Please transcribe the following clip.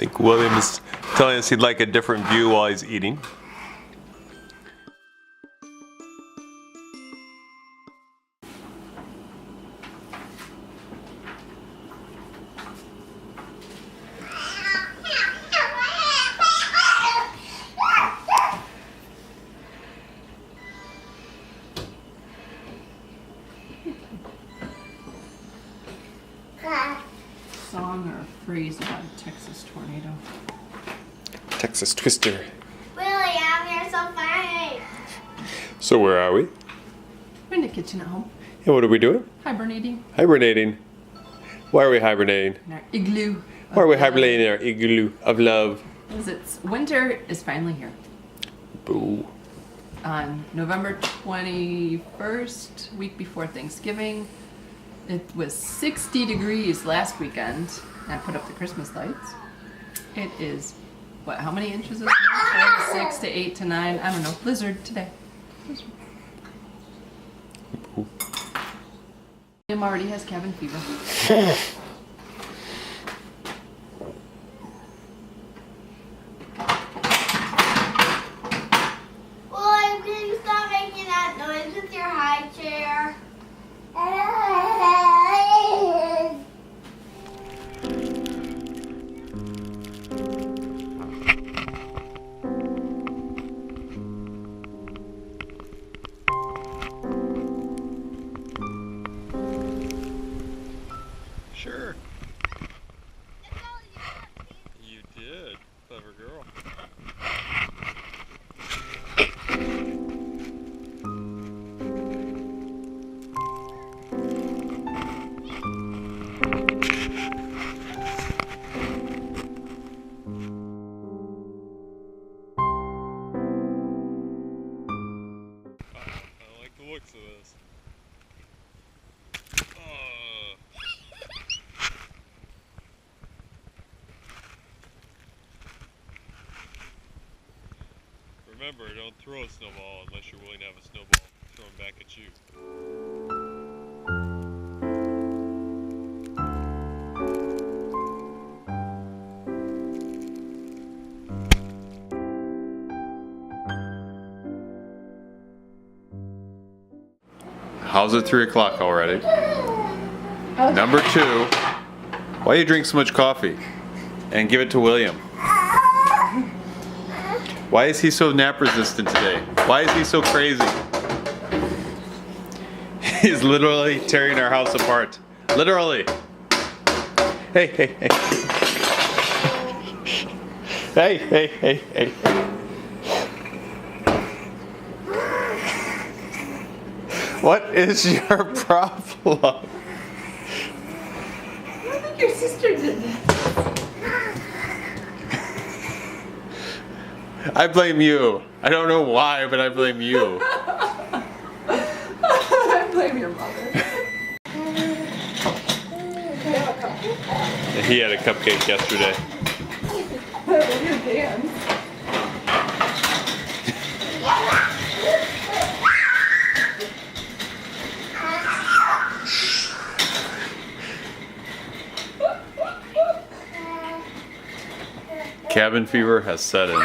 think William is telling us he'd like a different view while he's eating. Song or phrase about a Texas tornado? Texas Twister. William, you're so funny. So where are we? We're in the kitchen at home, And what are we doing? hibernating Hibernating. Why are we hibernating? in our igloo. Why are we hibernating in our igloo of love? Because it's winter is finally here. Boo. On November 21st, week before Thanksgiving, it was 60 degrees last weekend. I put up the Christmas lights. It is, what, how many inches of snow? 4 to 6 to 8 to 9, I don't know. Blizzard today. Blizzard. Boo. William already has cabin fever. William, can you stop making that noise with your high chair? Sure. You did. Clever girl. I like the looks of this. Remember, don't throw a snowball unless you're willing to have a snowball thrown back at you. How's it 3 o'clock already? Number 2, why you drink so much coffee? And give it to William. Why is he so nap resistant today? Why is he so crazy? He's literally tearing our house apart. Literally. Hey, hey, hey. Hey, hey, hey, hey. What is your problem? I think your sister did that. I blame you. I don't know why, but I blame you. I blame your mother. He had a cupcake yesterday. You dance. Cabin fever has set in.